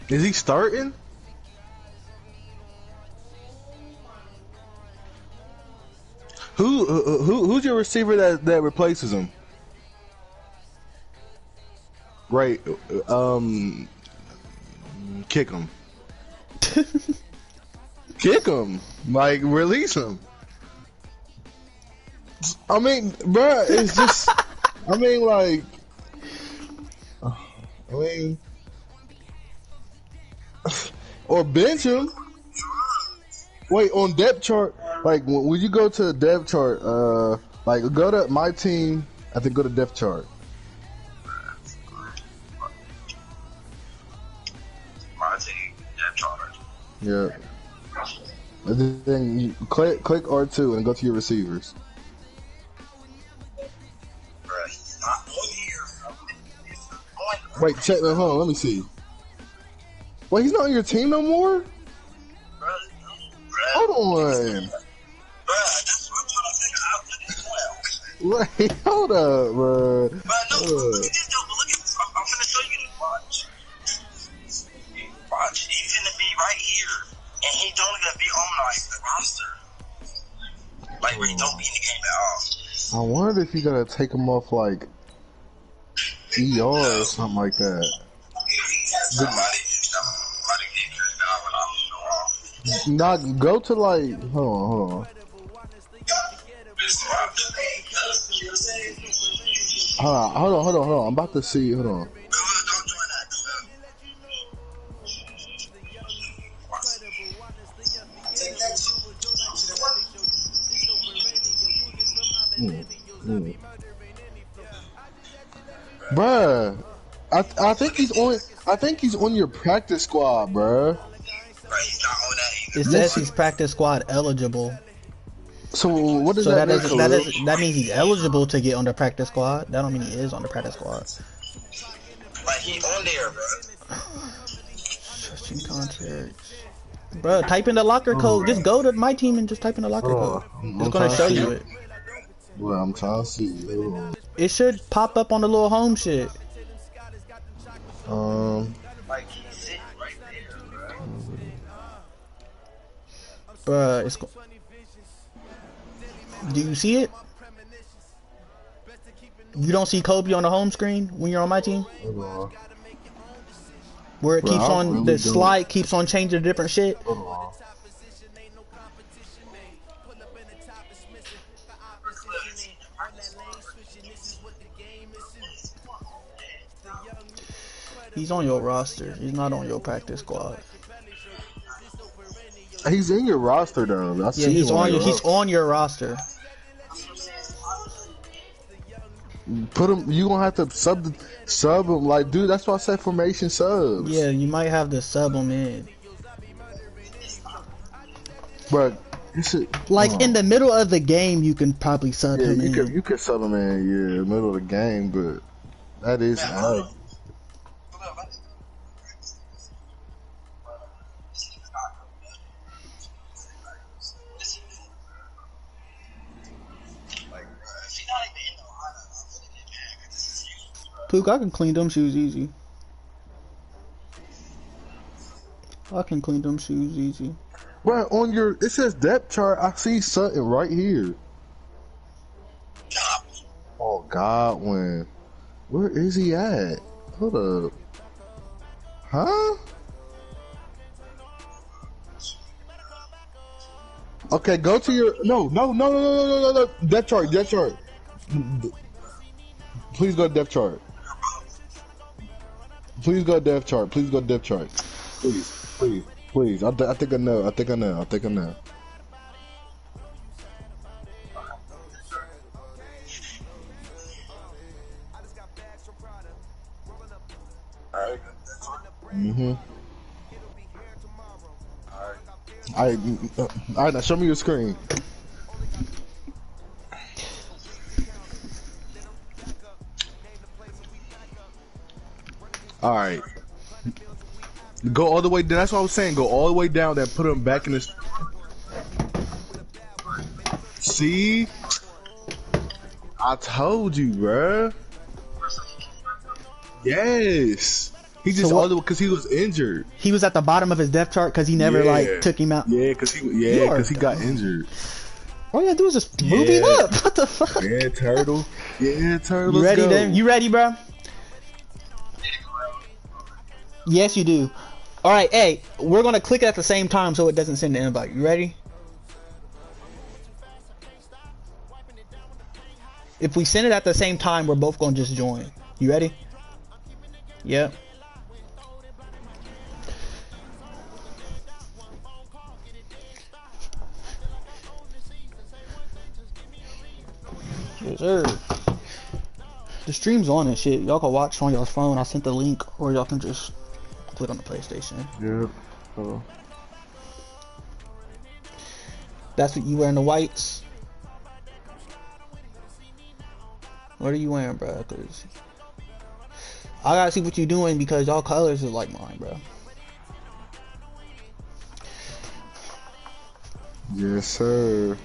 Is he starting? Who's your receiver that replaces him? Right. Kick him. Kick him. Like release him. I mean, bruh, it's just. I mean, like. I mean. Or bench him. Wait, on depth chart, like when you go to the depth chart, like go to my team, I think go to depth chart. My team, depth chart. Yeah. And then you click R2 and go to your receivers. Wait, check that. Hold on, let me see. Wait, he's not on your team no more? Hold on. Wait, hold up, bro. But no, look at this though. Look at this. I'm gonna show you this. Watch. He's gonna be right here, and he's only gonna be on like the roster. Like where he don't be in the game at all. I wonder if you gotta take him off like ER or something like that. Not go to like hold on. Hold on. I'm about to see. Hold on. Bruh, I think he's on. I think he's on your practice squad, bruh. It says he's practice squad eligible. So what does that mean? That means he's eligible to get on the practice squad. That don't mean he is on the practice squad. Like he's on there, bro. Stretching contracts. Bro, type in the locker code. Just go to my team and just type in the locker code. It's gonna show you it. Well, I'm trying to see. It should pop up on the little home shit. Like he's sitting right there, bro. Bruh, it's. Do you see it? You don't see Kobe on the home screen when you're on my team? Where it keeps on, the slide keeps on changing different shit? He's on your roster. He's not on your practice squad. He's in your roster though. Yeah, he's on your roster. Put him. You gonna have to sub him. Like, dude, that's why I said formation subs. Yeah, you might have to sub him in. But like in the middle of the game, you can probably sub him in. You could sub him in. Yeah, middle of the game, but that is hard. Pook, I can clean them shoes easy. Right on your, it says depth chart. I see Sutton right here. Oh, Godwin. Where is he at? Hold up. Huh? Okay, go to your, no. Depth chart. Please go to depth chart. Please. I think I know. Alright, now show me your screen. Alright. Go all the way down. That's what I was saying. Go all the way down there. Put him back in this. See? I told you, bruh. Yes. He just only because he was injured. He was at the bottom of his depth chart because he never like took him out. Yeah, because he got injured. All you gotta do is just move him up. What the fuck? Yeah, Turtle. Yeah, Turtle. You ready, then? You ready, bro? Yes, you do. All right, hey, we're gonna click at the same time so it doesn't send the invite. You ready? If we send it at the same time, we're both gonna just join. You ready? Yep. Yes, sir. The stream's on and shit. Y'all can watch on your phone. I sent the link, or y'all can just click on the PlayStation. Yep. That's what you wearing, the whites. What are you wearing, bro? Cause I gotta see what you're doing because y'all colors is like mine, bro. Yes, sir.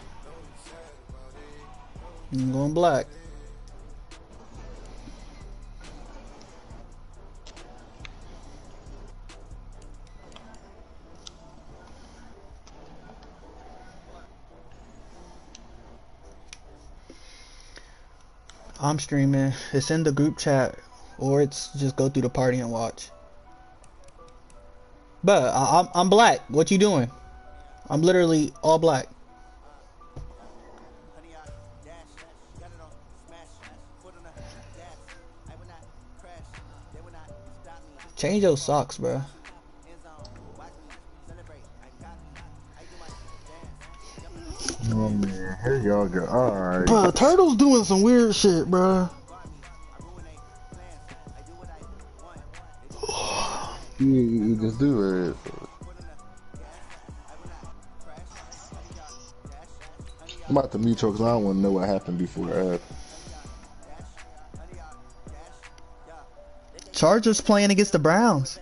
I'm going black. I'm streaming. It's in the group chat, or it's just go through the party and watch. But I'm black. What you doing? I'm literally all black. Change those socks, bro. Oh man, here y'all go. Alright. Bro, Turtle's doing some weird shit, bro. You just do it. I'm about to mute you because I don't want to know what happened before that. Chargers playing against the Browns.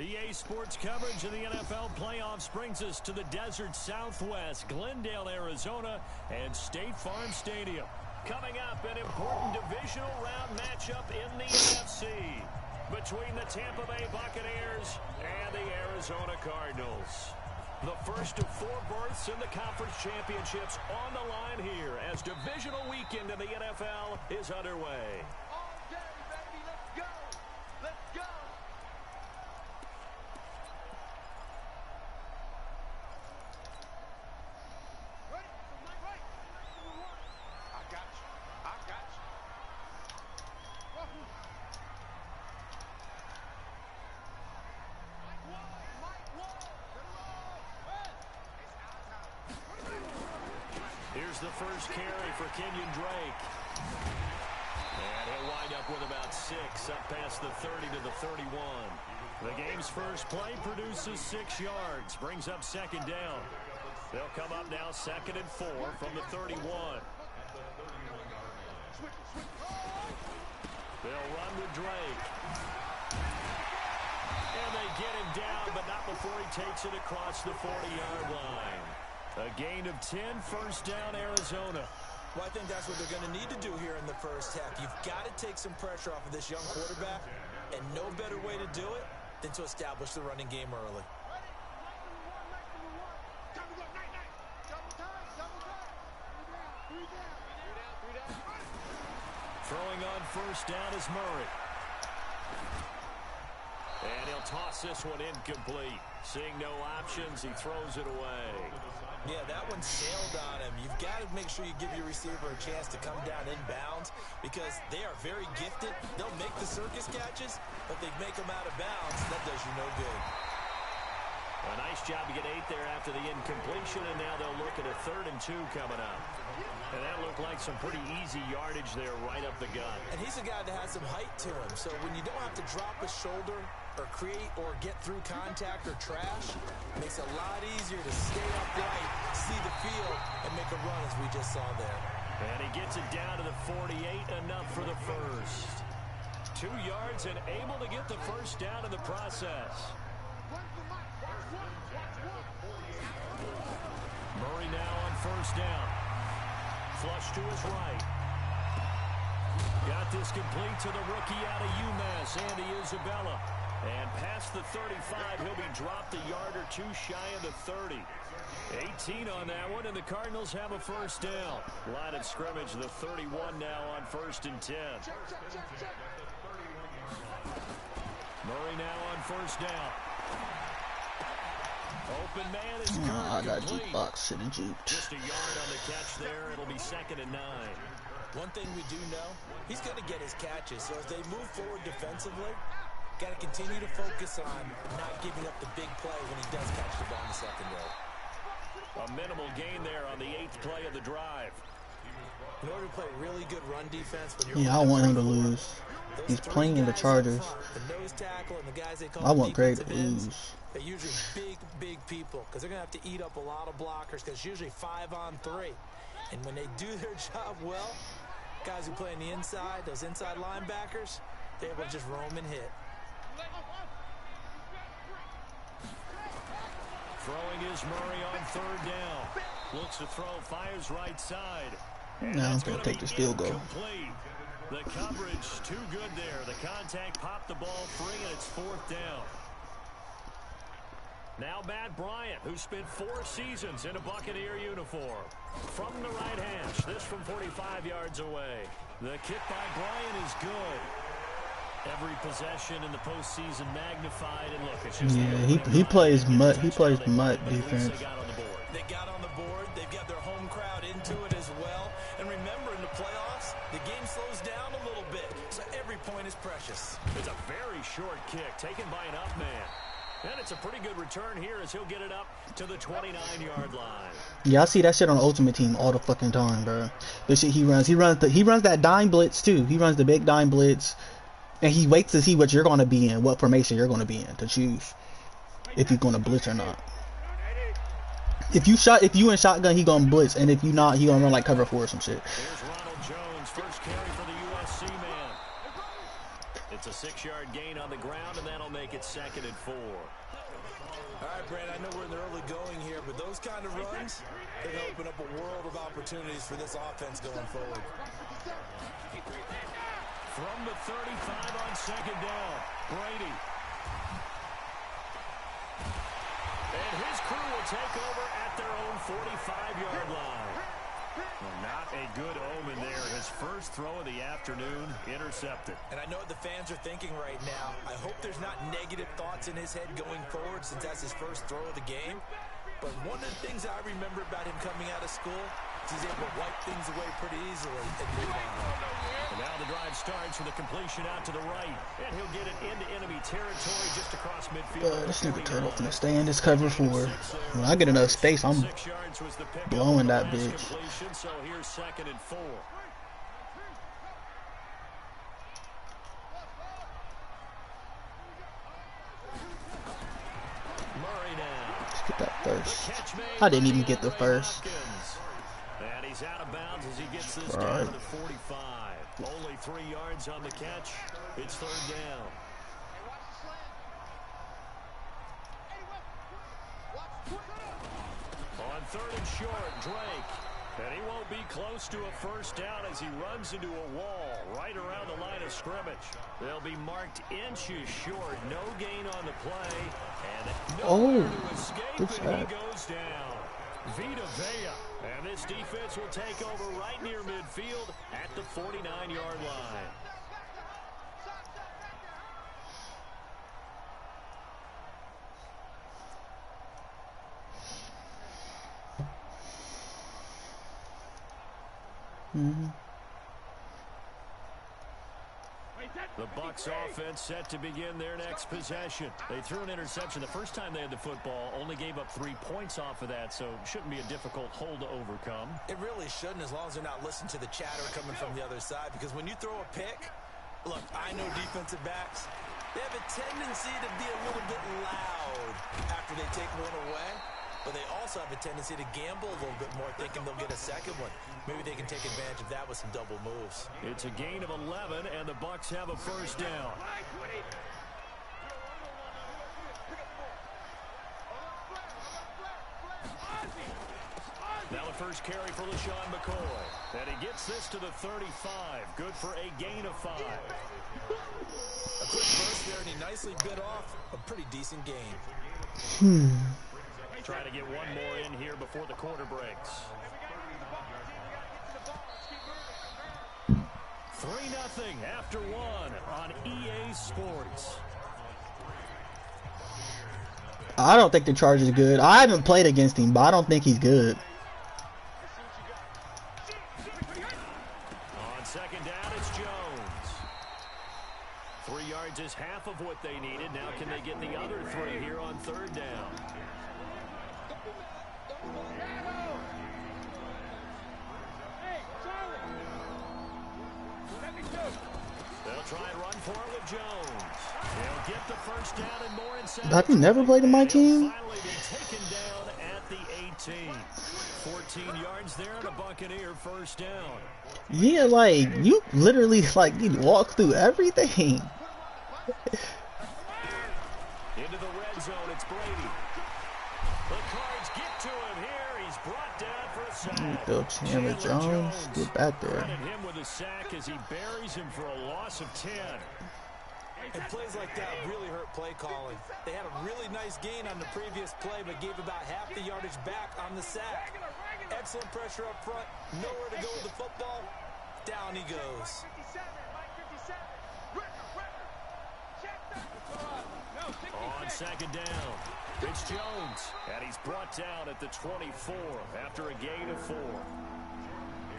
EA Sports coverage of the NFL playoffs brings us to the desert Southwest, Glendale, Arizona, and State Farm Stadium. Coming up, an important divisional round matchup in the NFC between the Tampa Bay Buccaneers and the Arizona Cardinals. The first of 4 berths in the conference championships on the line here as divisional weekend in the NFL is underway. All day, baby, let's go! Let's go! Here's the first carry for Kenyon Drake. And he'll wind up with about 6 up past the 30 to the 31. The game's first play produces 6 yards, brings up second down. They'll come up now 2nd and 4 from the 31. They'll run with Drake. And they get him down, but not before he takes it across the 40-yard line. A gain of 10, first down, Arizona. Well, I think that's what they're going to need to do here in the first half. You've got to take some pressure off of this young quarterback, and no better way to do it than to establish the running game early. Throwing on first down is Murray. And he'll toss this one incomplete. Seeing no options, he throws it away. Yeah, that one sailed on him. You've got to make sure you give your receiver a chance to come down inbounds because they are very gifted. They'll make the circus catches, but if they make them out of bounds, that does you no good. A nice job to get 8 there after the incompletion, and now they'll look at a 3rd and 2 coming up. And that looked like some pretty easy yardage there right up the gut. And he's a guy that has some height to him, so when you don't have to drop his shoulder, or create or get through contact or trash, makes it a lot easier to stay upright, see the field, and make a run as we just saw there. And he gets it down to the 48, enough for the first. 2 yards and able to get the first down in the process. Murray now on first down. Flush to his right. Got this complete to the rookie out of UMass, Andy Isabella. And past the 35, he'll be dropped a yard or two shy of the 30. 18 on that one, and the Cardinals have a first down. Line of scrimmage, the 31 now on 1st and 10. Murray now on first down. Open man is good. I got jukebox, should have juked. Just a yard on the catch there. It'll be 2nd and 9. One thing we do know, he's going to get his catches. So as they move forward defensively, got to continue to focus on not giving up the big play when he does catch the ball in the secondary. A minimal gain there on the 8th play of the drive. In order to play really good run defense, when Yeah, I want him to lose. He's playing in the Chargers. The nose tackle and the guys they call I want Gray to lose. They're usually big people because they're going to have to eat up a lot of blockers because it's usually 5-on-3. And when they do their job well, guys who play on the inside, those inside linebackers, they're able to just roam and hit. Throwing is Murray on 3rd down. Looks to throw, fires right side. Now I'm going to take this field goal. The coverage too good there. The contact popped the ball free, and it's 4th down. Now Matt Bryant, who spent 4 seasons in a Buccaneer uniform. From the right hash, this from 45 yards away. The kick by Bryant is good. Every possession in the postseason magnified, and look, it's just he plays mutt. He plays mutt defense. They got on the board. They've got their home crowd into it as well. And remember, in the playoffs, the game slows down a little bit, so every point is precious. It's a very short kick taken by an up man. And it's a pretty good return here as he'll get it up to the 29-yard line. Yeah, I see that shit on Ultimate Team all the fucking time, bro. The shit he runs that dime blitz too. He runs the big dime blitz, and he waits to see what you're gonna be in, what formation you're gonna be in to choose if you're gonna blitz or not. If you in shotgun, he gonna blitz, and if you not, he gonna run like cover 4 or some shit. Here's Ronald Jones, first carry for the USC man. It's a 6-yard gain on the ground, and that'll make it 2nd and 4. All right, Brad, I know we're in the early going here, but those kind of runs, they're going to open up a world of opportunities for this offense going forward. From the 35 on 2nd down, Brady. And his crew will take over at their own 45-yard line. Well, not a good omen there. His first throw of the afternoon intercepted. And I know what the fans are thinking right now. I hope there's not negative thoughts in his head going forward since that's his first throw of the game. But one of the things I remember about him coming out of school is he's able to wipe things away pretty easily and move on. And now the drive starts with a completion out to the right. And he'll get it into enemy territory just across midfield. This nigga Turtle finna stay in this cover 4. When I get enough space, I'm blowing that bitch. So here's 2nd and 4. Murray now. Let's get that first. I didn't even get the first. And he's out of bounds as he gets this down to the 45. Only 3 yards on the catch. It's 3rd down. On 3rd and short, Drake. And he won't be close to a first down as he runs into a wall right around the line of scrimmage. They'll be marked inches short. No gain on the play. And nowhere to escape, and he goes down. Vita Vea. And this defense will take over right near midfield at the 49-yard line. The Bucs offense set to begin their next possession. They threw an interception the first time they had the football, only gave up 3 points off of that, so shouldn't be a difficult hole to overcome. It really shouldn't, as long as they're not listening to the chatter coming from the other side, because when you throw a pick, look, I know defensive backs, They have a tendency to be a little bit loud after they take one away, but they also have a tendency to gamble a little bit more, thinking they'll get a second one. Maybe they can take advantage of that with some double moves. It's a gain of 11, and the Bucks have a first down. Now the first carry for LaShawn McCoy. And he gets this to the 35. Good for a gain of 5. A quick burst there, and he nicely bit off a pretty decent gain. Trying to get one more in here before the quarter breaks. 3-0 after 1 on EA Sports. I don't think the Chargers are good. I haven't played against him, but I don't think he's good. On second down, it's Jones. 3 yards is half of what they needed. Now can they get the other 3 here on third down? They'll try and run for it with Jones. They'll get the first down and more inside. Have you never played in my team? Finally be taken down at the 18. 14 yards there and a Buccaneer first down. Yeah, like, you literally, like, you walk through everything. Into the red zone, it's Brady. The Cards get to him here. He's brought down for a sack. Bill Chandler Jones, get back there. Credit him with a sack as he buries him for a loss of 10. And plays like that really hurt play calling. They had a really nice gain on the previous play, but gave about half the yardage back on the sack. Excellent pressure up front. Nowhere to go with the football. Down he goes. On second down, it's Jones, and he's brought down at the 24 after a gain of 4.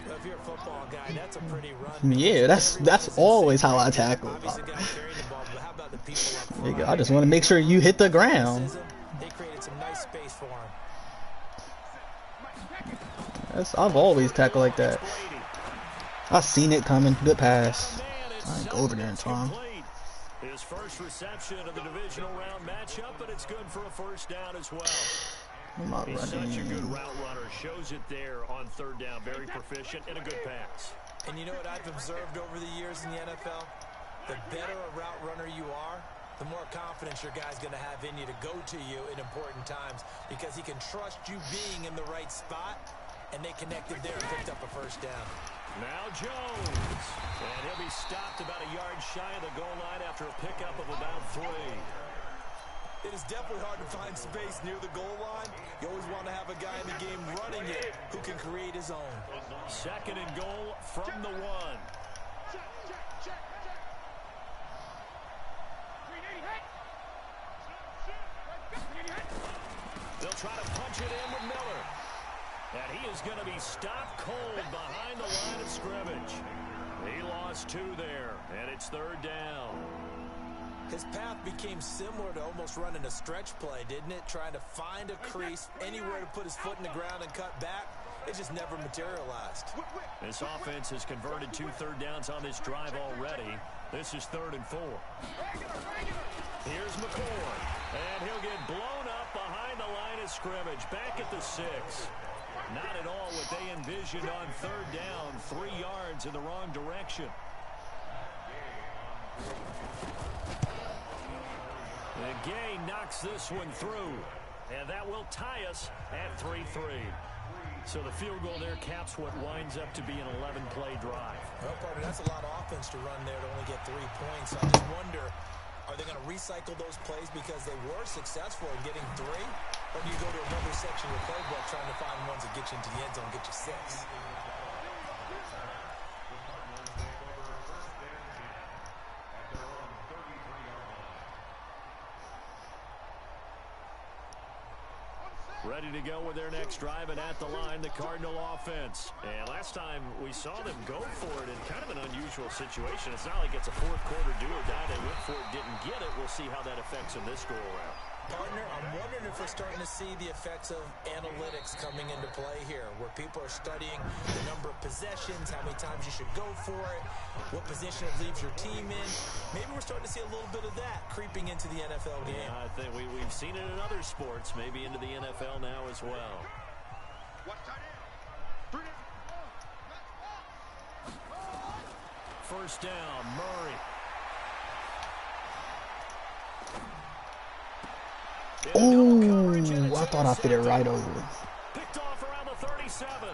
Well, if you're a football guy, that's a pretty run. Yeah, that's always how I tackle. Obviously, the guy carrying the ball, but how about the people up front? Nigga, I just want to make sure you hit the ground. They created some nice space for him. I've always tackled like that. I've seen it coming. Good pass. I ain't go over there in time. His first reception of the divisional round matchup, but it's good for a first down as well. He's such a good route runner. Shows it there on third down. Very proficient and a good pass. And you know what I've observed over the years in the NFL? The better a route runner you are, the more confidence your guy's going to have in you to go to you in important times, because he can trust you being in the right spot, and they connected there and picked up a first down. Now Jones, and he'll be stopped about a yard shy of the goal line after a pickup of about 3. It is definitely hard to find space near the goal line. You always want to have a guy in the game running it who can create his own. Second and goal from the 1. They'll try to punch it in with Miller. And he is going to be stopped cold behind the line of scrimmage. He lost 2 there, and it's third down. His path became similar to almost running a stretch play, didn't it? Trying to find a crease, anywhere to put his foot in the ground and cut back. It just never materialized. This offense has converted 2 third downs on this drive already. This is 3rd and 4. Here's McCoy, and he'll get blown up behind the line of scrimmage. Back at the 6. Not at all what they envisioned on third down. 3 yards in the wrong direction. And Gay knocks this one through. And that will tie us at 3-3. So the field goal there caps what winds up to be an 11-play drive. Well, partner, that's a lot of offense to run there to only get 3 points. I just wonder, are they going to recycle those plays because they were successful in getting 3? Or do you go to another section of the playbook trying to find ones that get you into the end zone and get you 6? Ready to go with their next drive, and at the line, the Cardinal offense. And last time we saw them go for it in kind of an unusual situation. It's not like it's a fourth quarter do or die. They went for it, didn't get it. We'll see how that affects them this go-around. Partner, I'm wondering if we're starting to see the effects of analytics coming into play here, where people are studying the number of possessions, how many times you should go for it, what position it leaves your team in. Maybe we're starting to see a little bit of that creeping into the NFL game. Yeah, I think we've seen it in other sports, maybe into the NFL now as well. First down, Murray. Oh, I thought I fit it right over. Picked off around the 37.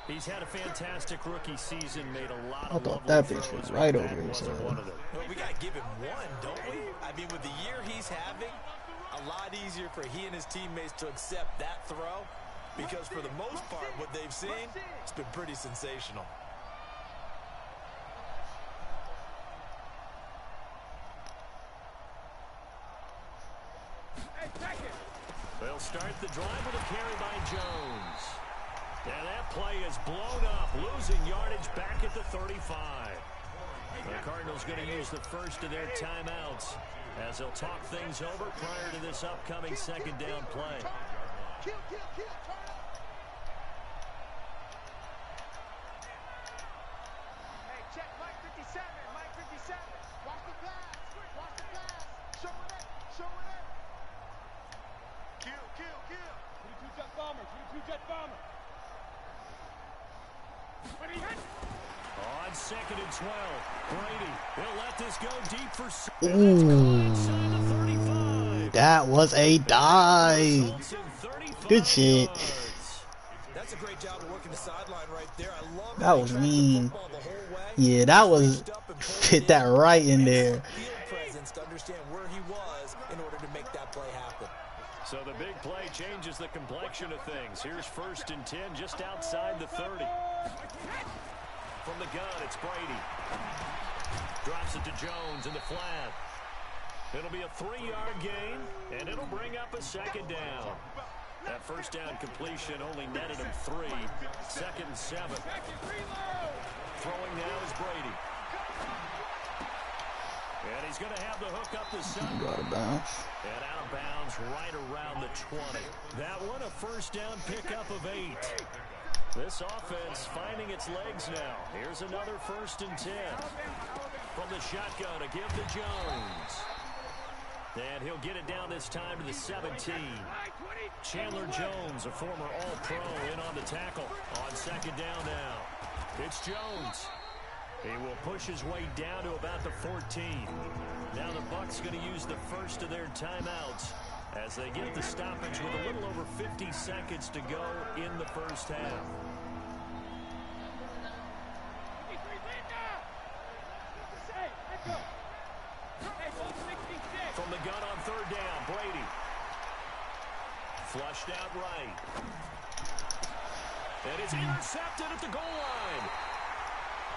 He's had a fantastic rookie season, made a lot of I thought that bitch throws, was right but over that his wasn't head. one of them. Well, we got to give him one, don't we? I mean, with the year he's having, a lot easier for he and his teammates to accept that throw because for the most part, what they've seen, it's been pretty sensational. They'll start the drive with a carry by Jones. And that play is blown up, losing yardage back at the 35. The Cardinals going to use the first of their timeouts as they'll talk things over prior to this upcoming second down play. On second and 12, Brady will let this go deep for inside the 35. That was a dive. Good shit. That's a great job of working the sideline right there. I love That was the mean. football the whole way. Yeah, that was fit that right in there. Field presence to understand where he was in order to make that play happen. So the big play changes the complexion of things. Here's first and 10 just outside the 30. From the gun, it's Brady. Drops it to Jones in the flat. It'll be a 3-yard gain, and it'll bring up a second down. That first down completion only netted him 3. Second and 7. Throwing now is Brady. And he's going to have the hook up the side. Out of bounds. And out of bounds right around the 20. That one a first down pickup of 8. This offense finding its legs now. Here's another first and 10. From the shotgun to give to Jones. And he'll get it down this time to the 17. Chandler Jones, a former All-Pro, in on the tackle. On second down now. It's Jones. He will push his way down to about the 14. Now the Bucs going to use the first of their timeouts as they get the stoppage with a little over 50 seconds to go in the first half. From the gun on third down, Brady. Flushed out right. And it's intercepted at the goal line.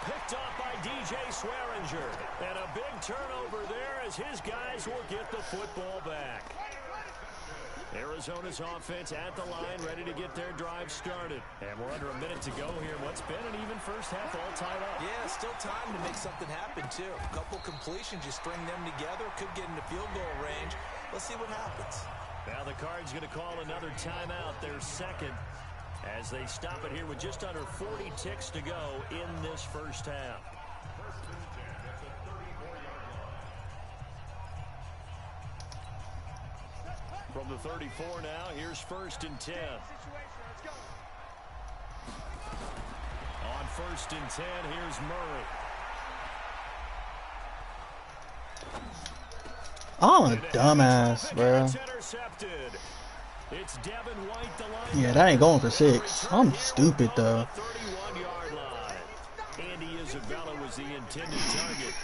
Picked off by DJ Swearinger. And a big turnover there as his guys will get the football back. Arizona's offense at the line, ready to get their drive started. And we're under a minute to go here. What's been an even first half, all tied up. Yeah, still time to make something happen, too. A couple completions, you string them together, could get into field goal range. Let's see what happens. Now the Cards going to call another timeout, their second, as they stop it here with just under 40 ticks to go in this first half. From the 34 now, here's first and 10. On first and 10, here's Murray. I'm a dumbass, bro. It's Devin White, the line. Yeah, that ain't going for 6. I'm stupid, though. 31-yard line. Andy Isabella was the intended target.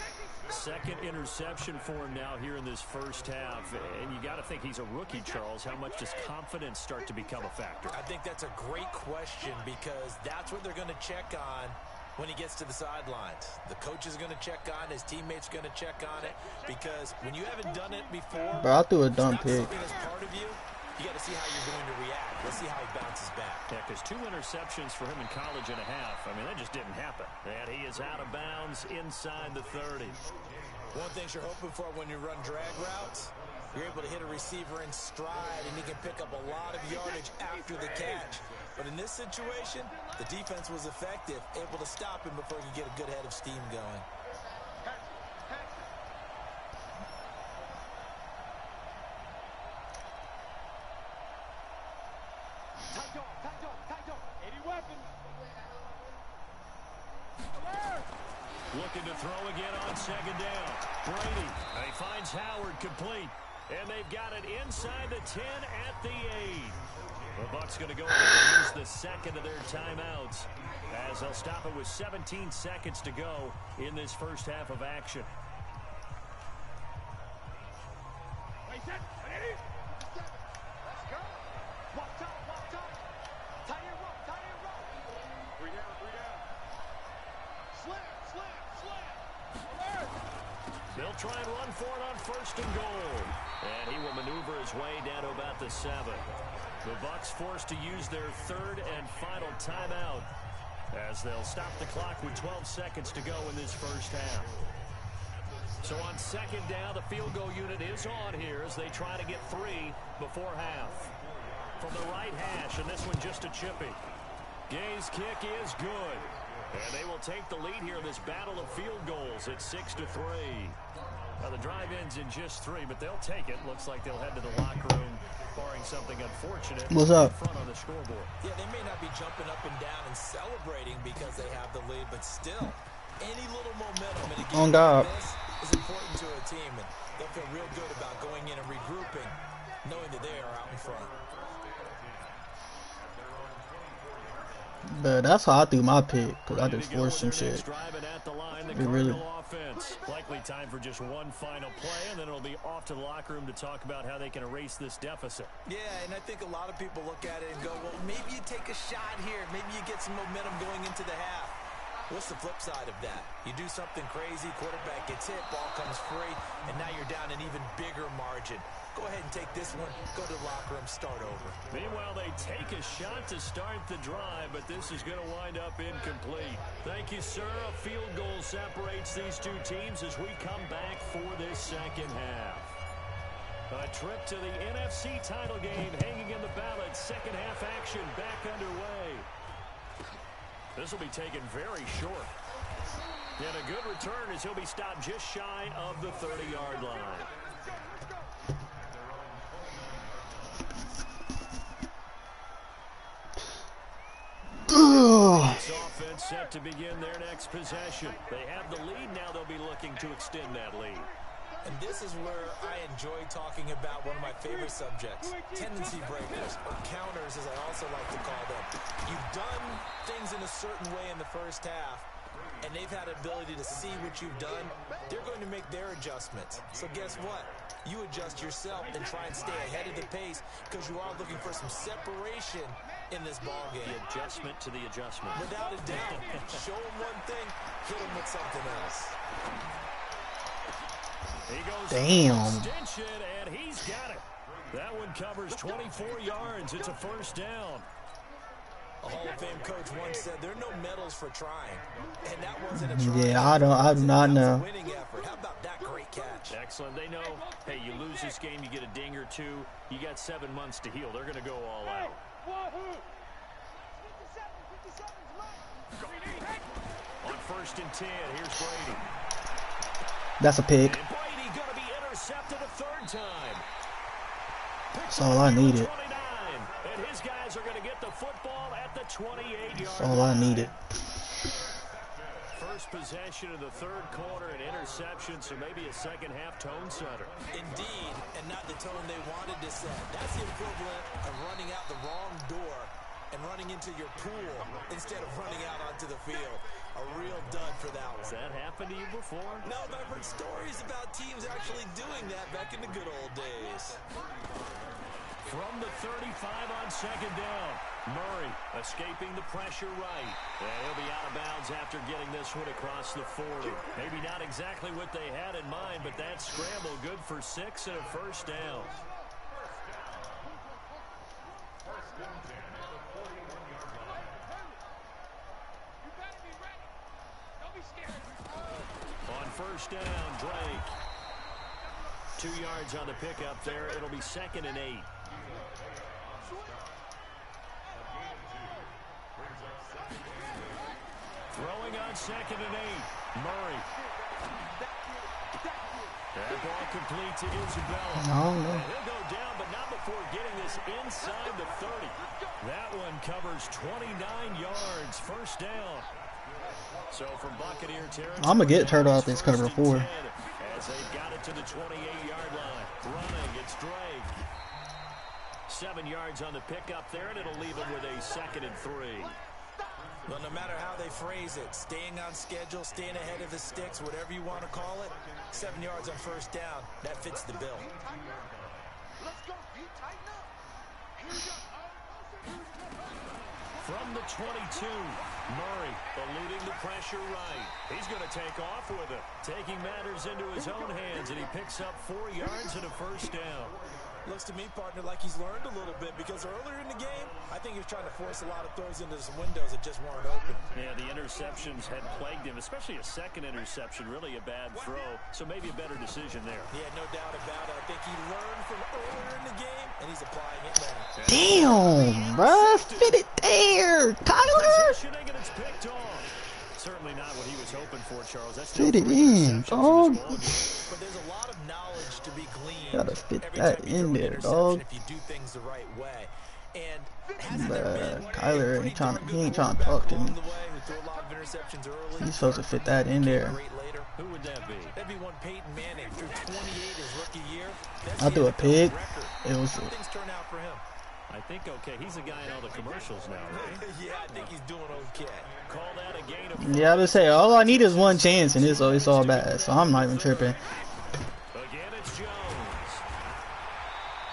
Second interception for him now here in this first half. And you got to think he's a rookie, Charles. How much does confidence start to become a factor? I think that's a great question because that's what they're going to check on when he gets to the sidelines. The coach is going to check on, his teammates going to check on it because when you haven't done it before, Bro, I threw a dumb pick. as part of you, you got to see how you're going to react. Let's see how he bounces back. Yeah, because 2 interceptions for him in college and a half. I mean, that just didn't happen. And he is out of bounds inside the 30. One thing you're hoping for when you run drag routes, you're able to hit a receiver in stride, and he can pick up a lot of yardage after the catch. But in this situation, the defense was effective, able to stop him before he could get a good head of steam going. Looking to throw again on second down. Brady, he finds Howard complete. And they've got it inside the 10 at the 8. The Bucs going to go ahead and use the second of their timeouts as they'll stop it with 17 seconds to go in this first half of action. They'll try and run for it on first and goal. And he will maneuver his way down to about the 7. The Bucs forced to use their third and final timeout as they'll stop the clock with 12 seconds to go in this first half. So on second down, the field goal unit is on here as they try to get 3 before half. From the right hash, and this one just a chippy. Gay's kick is good. And they will take the lead here in this battle of field goals at 6-3. Now the drive ends in just 3, but they'll take it. Looks like they'll head to the locker room, barring something unfortunate. What's up? Front on the scoreboard. Yeah, they may not be jumping up and down and celebrating because they have the lead, but still, any little momentum in a game like this is important to a team, and they'll feel real good about going in and regrouping, knowing that they are out in front. But that's how I threw my pick, because I just forced some shit. It really. Likely time for just one final play, and then it'll be off to the locker room to talk about how they can erase this deficit. Yeah, and I think a lot of people look at it and go, well, maybe you take a shot here. Maybe you get some momentum going into the half. What's the flip side of that? You do something crazy, quarterback gets hit, ball comes free, and now you're down an even bigger margin. Go ahead and take this one, go to the locker room, start over. Meanwhile, they take a shot to start the drive, but this is going to wind up incomplete. Thank you, sir. A field goal separates these two teams as we come back for this second half. A trip to the NFC title game hanging in the balance. Second half action back underway. This will be taken very short. And a good return as he'll be stopped just shy of the 30-yard line. This offense set to begin their next possession. They have the lead now. They'll be looking to extend that lead. And this is where I enjoy talking about one of my favorite subjects, tendency breakers, or counters as I also like to call them. You've done things in a certain way in the first half, and they've had ability to see what you've done. They're going to make their adjustments. So guess what? You adjust yourself and try and stay ahead of the pace because you are looking for some separation in this ball game. The adjustment to the adjustment. Without a doubt. Show them one thing, hit them with something else. He goes damn. Extension, and he's got it. That one covers 24 yards. It's a first down. A Hall of Fame coach once said there are no medals for trying, and that wasn't a try. Yeah, I do not know. Winning effort. How about that great catch? Excellent. They know, hey, you lose this game, you get a ding or two. You got 7 months to heal. They're going to go all out. On first and 10, here's Brady. That's a pick. And Brady going to be intercepted a third time. That's all I needed. And his guys are going to get the football at the 28-yard That's all I needed. First possession of the third quarter, an interception, so maybe a second half tone setter. Indeed, and not the tone they wanted to set. That's the equivalent of running out the wrong door and running into your pool instead of running out onto the field. A real dud for that one. Has that happened to you before? No, but I've heard stories about teams actually doing that back in the good old days. From the 35 on second down, Murray escaping the pressure right. And he'll be out of bounds after getting this one across the 40. Maybe not exactly what they had in mind, but that scramble good for 6 and a first down. On first down, Drake. 2 yards on the pickup there. It'll be 2nd and 8. Throwing on 2nd and 8. Murray. That ball complete to Isabella. No. And he'll go down, but not before getting this inside the 30. That one covers 29 yards. First down. So from Buccaneer territory, I'm gonna get Turtle out this cover 4. As they got it to the 28-yard line. Running, it's Drake. 7 yards on the pickup there, and it'll leave him with a 2nd and 3. Well, no matter how they phrase it, staying on schedule, staying ahead of the sticks, whatever you want to call it, 7 yards on first down, that fits the bill. From the 22, Murray eluding the pressure right. He's going to take off with it, taking matters into his own hands, and he picks up 4 yards and a first down. Looks to me, partner, like he's learned a little bit, because earlier in the game, I think he was trying to force a lot of throws into some windows that just weren't open. Yeah, the interceptions had plagued him, especially a second interception, really a bad throw, so maybe a better decision there. Yeah, no doubt about it. I think he learned from earlier in the game, and he's applying it now. Damn, bruh. Fit it there, Kyler. Positioning, and it's picked off. Certainly not what he was hoping for, Charles. That's Fit it in, dog. But there's a lot of knowledge to be gleaned. Gotta fit that in there, dog. If you do things the right way. And Kyler ain't trying to talk to me. He's supposed to fit that in there. Who would that be? That'd be one Peyton Manning through 28 his rookie year. I threw a pig. It was. Things turn out for him. I think okay. He's a guy in all the commercials now, right? Yeah, I think he's doing okay. Call that a gain of Yeah, I would say all I need is one chance, and it's all bad. So I'm not even tripping. Again, it's Jones.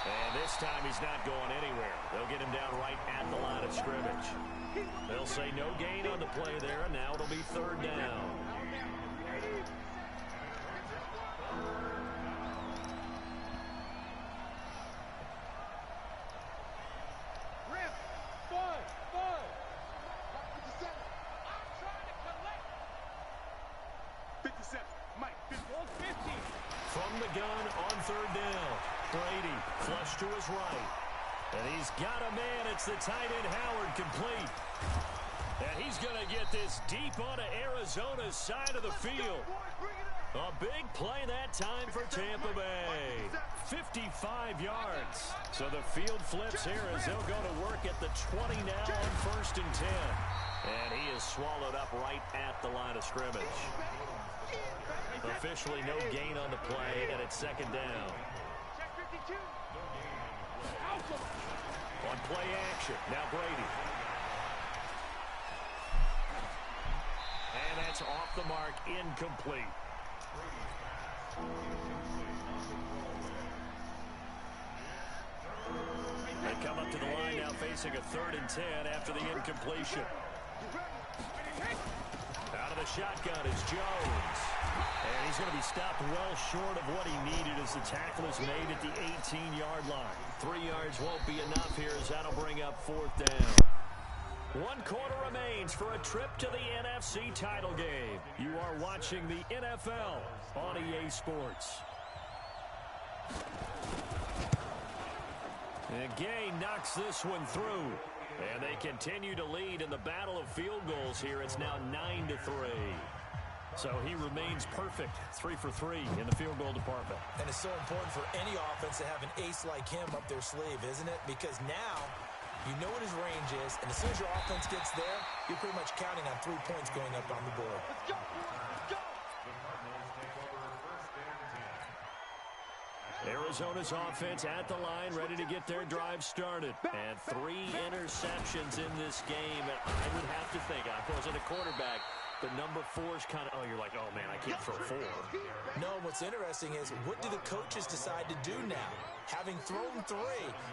And this time he's not going anywhere. They'll get him down right at the line of scrimmage. They'll say no gain on the play there, and now it'll be 3rd down. From the gun on 3rd down. Brady flush to his right. And he's got a man. It's the tight end Howard complete. And he's going to get this deep onto Arizona's side of the field. A big play that time for Tampa Bay. 55 yards. So the field flips here as they'll go to work at the 20 now on 1st and 10. And he is swallowed up right at the line of scrimmage. Officially no gain on the play, and it's 2nd down. On play action, now Brady. And that's off the mark, incomplete. They come up to the line now facing a 3rd and 10 after the incompletion. Out of the shotgun is Jones. And he's going to be stopped well short of what he needed as the tackle is made at the 18-yard line. 3 yards won't be enough here as that'll bring up 4th down. 1 quarter remains for a trip to the NFC title game. You are watching the NFL on EA Sports. And Gay knocks this one through. And they continue to lead in the battle of field goals here. It's now 9-3. So he remains perfect, 3 for 3 in the field goal department. And it's so important for any offense to have an ace like him up their sleeve, isn't it? Because now you know what his range is, and as soon as your offense gets there, you're pretty much counting on 3 points going up on the board. Let's go! Let's go! Arizona's offense at the line, ready to get their drive started. And 3 interceptions in this game. And I would have to think, I wasn't a quarterback, but number 4 is kind of, you're like, oh, man, I can't throw 4. No, what's interesting is, what do the coaches decide to do now? Having thrown 3,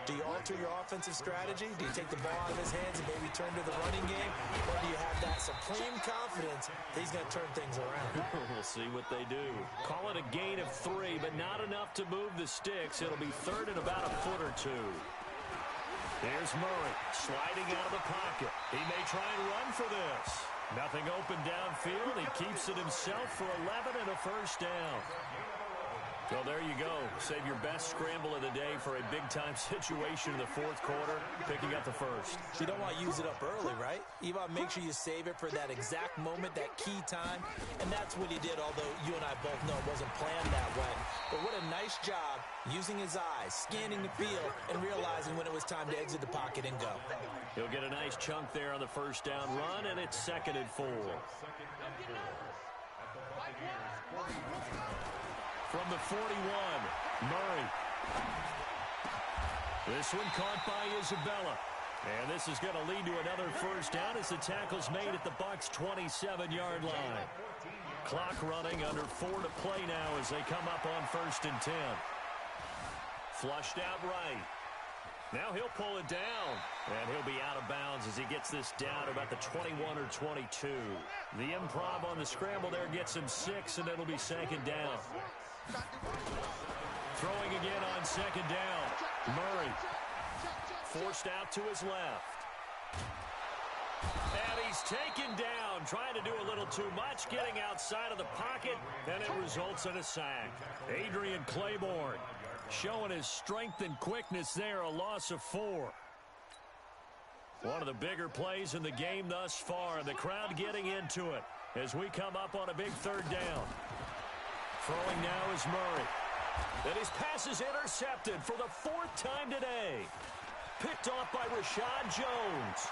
do you alter your offensive strategy? Do you take the ball out of his hands and maybe turn to the running game? Or do you have that supreme confidence that he's going to turn things around? We'll see what they do. Call it a gain of 3, but not enough to move the sticks. It'll be 3rd and about a foot or 2. There's Murray sliding out of the pocket. He may try and run for this. Nothing open downfield. He keeps it himself for 11 and a first down. So there you go. Save your best scramble of the day for a big-time situation in the 4th quarter, picking up the first. You don't want to use it up early, right? You want to make sure you save it for that exact moment, that key time. And that's what he did, although you and I both know it wasn't planned that way. But But what a nice job using his eyes, scanning the field, and realizing when it was time to exit the pocket and go. He'll get a nice chunk there on the first down run, and it's 2nd and 4. From the 41, Murray. This one caught by Isabella. And this is going to lead to another first down as the tackle's made at the Bucs' 27-yard line. Clock running, under 4 to play now as they come up on 1st and 10. Flushed out right. Now he'll pull it down, and he'll be out of bounds as he gets this down about the 21 or 22. The improv on the scramble there gets him 6, and it'll be 2nd down. Throwing again on 2nd down. Murray forced out to his left. And he's taken down, trying to do a little too much, getting outside of the pocket, and it results in a sack. Adrian Claiborne showing his strength and quickness there, a loss of 4. One of the bigger plays in the game thus far, and the crowd getting into it as we come up on a big 3rd down. Throwing now is Murray. And his pass is intercepted for the 4th time today. Picked off by Rashad Jones.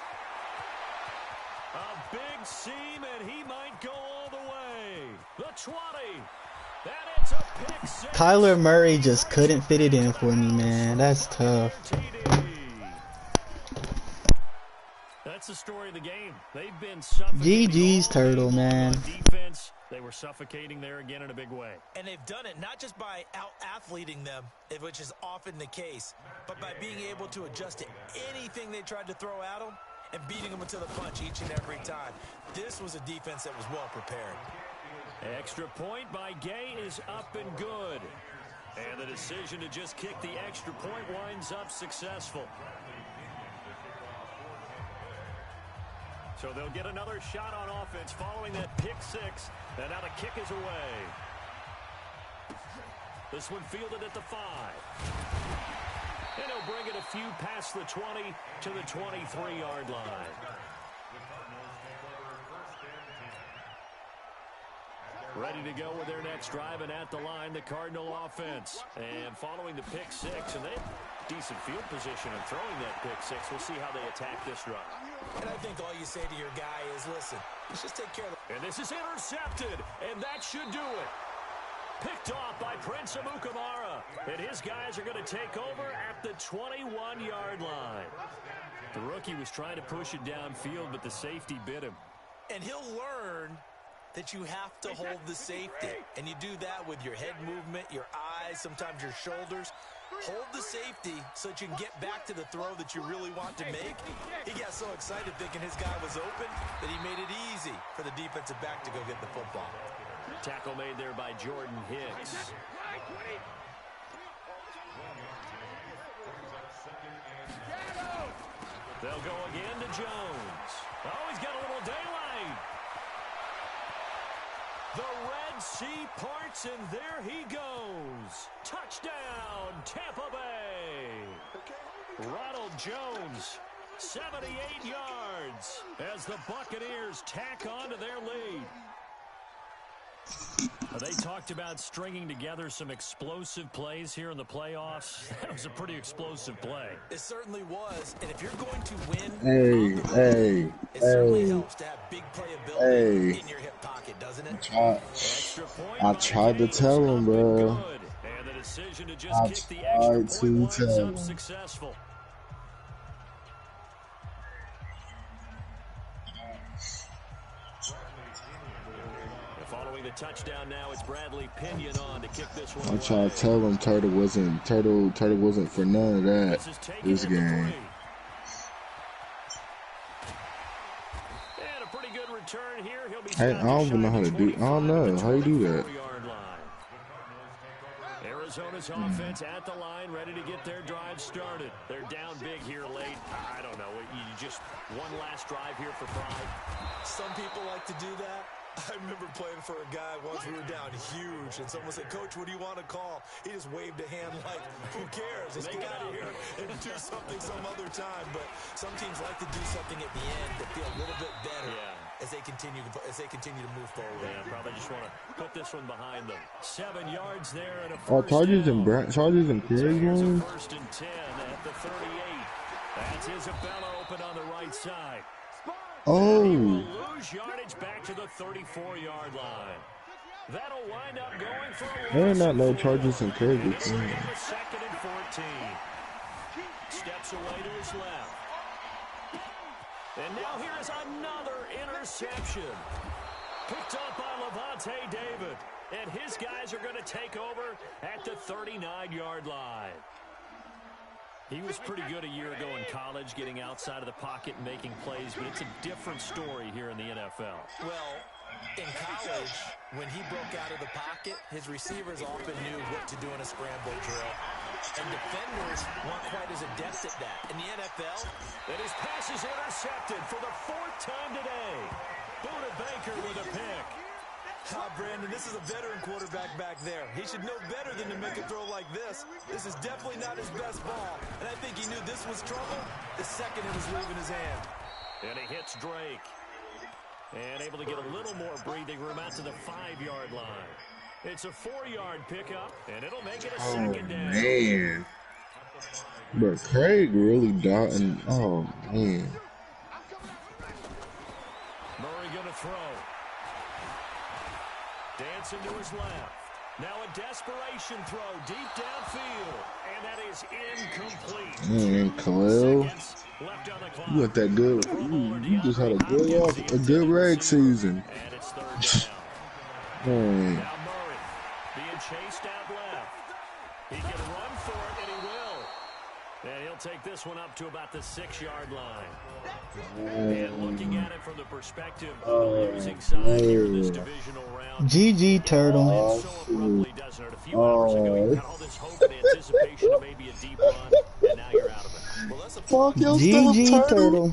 A big seam, and he might go all the way. The 20. And it's a pick 6. Kyler Murray just couldn't fit it in for me, man. That's tough. That's the story of the game. They've been suffocating. GG's Turtle, man. Defense, they were suffocating there again in a big way. And they've done it not just by out-athleting them, which is often the case, but by being able to adjust to anything they tried to throw at them and beating them until the punch each and every time. This was a defense that was well prepared. Extra point by Gay is up and good. And the decision to just kick the extra point winds up successful. So they'll get another shot on offense following that pick 6. And now the kick is away. This one fielded at the 5. And he'll bring it a few past the 20 to the 23-yard line. Ready to go with their next drive, and at the line, the Cardinal offense. And following the pick 6, and they have decent field position in throwing that pick 6. We'll see how they attack this drive. And I think all you say to your guy is, listen, let's just take care of it. And this is intercepted, and that should do it. Picked off by Prince Amukamara. And his guys are going to take over at the 21-yard line. The rookie was trying to push it downfield, but the safety bit him. And he'll learn that you have to hold the safety. And you do that with your head movement, your eyes, sometimes your shoulders. Hold the safety so that you can get back to the throw that you really want to make. He got so excited thinking his guy was open that he made it easy for the defensive back to go get the football. Tackle made there by Jordan Hicks. They'll go again to Jones. Oh, he's got a little daylight. The Red Sea parts, and there he goes. Touchdown, Tampa Bay. Ronald Jones, 78 yards, as the Buccaneers tack on to their lead. They talked about stringing together some explosive plays here in the playoffs. That was a pretty explosive play. It certainly was. And if you're going to win, it certainly helps to have big playability in your hip pocket, doesn't it? I tried to tell him, bro. And the decision to just kick the extra point winds up successful. Following the touchdown now, it's Bradley Pinion on to kick this one. I tried to tell him Turtle wasn't for none of that this game. And a pretty good return here. He'll be I don't even know how to do. I don't know how you do that. Arizona's offense at the line, ready to get their drive started. They're down big here late. I don't know. You just one last drive here for pride. Some people like to do that. I remember playing for a guy once. We were down huge, and someone said, "Coach, what do you want to call?" He just waved a hand like, "Who cares? Let's get out of here and do something some other time." But some teams like to do something at the end that feel a little bit better. Yeah. as they continue to move forward. Yeah, probably just want to put this one behind them. 7 yards there and a Oh, first Chargers down. and Chargers and So Craig here's a man. 1st and 10 at the 38. That's Isabella open on the right side. And he will Oh, lose yardage back to the 34-yard line. That'll wind up going for a I did loss not of know 4. Chargers and Craig And was it'll bring in. him a 2nd and 14. Steps away to his left. And now here is another interception. Picked up by Levante David. And his guys are going to take over at the 39-yard line. He was pretty good a year ago in college, getting outside of the pocket and making plays, but it's a different story here in the NFL. Well, in college, when he broke out of the pocket, his receivers often knew what to do in a scramble drill. And defenders weren't quite as adept at that. In the NFL, and his pass is intercepted for the 4th time today. Buda Baker with a pick. Brandon, this is a veteran quarterback back there. He should know better than to make a throw like this. This is definitely not his best ball. And I think he knew this was trouble the second it was leaving his hand. And he hits Drake. And able to get a little more breathing room out to the 5-yard line. It's a 4-yard pickup, and it'll make it a 2nd down. Man. But Craig really died. Oh, man. Murray going to throw. Dancing to his left. Now a desperation throw deep downfield. And that is incomplete. Man, Khalil. Left on the clock. You got that good. You just had a good reg season. And it's 3rd down. Man. Now Murray being chased out left. He can run for it, and he will. And he'll take this one up to about the 6-yard line. And looking at it from the perspective of the losing side here in this divisional round. GG Turtle. It so abruptly, doesn't it? A few hours ago, you had all this hope and anticipation of maybe a deep run, and now you're out of it. Well, that's a Fuck, yo, still a GG turtle. Turtle.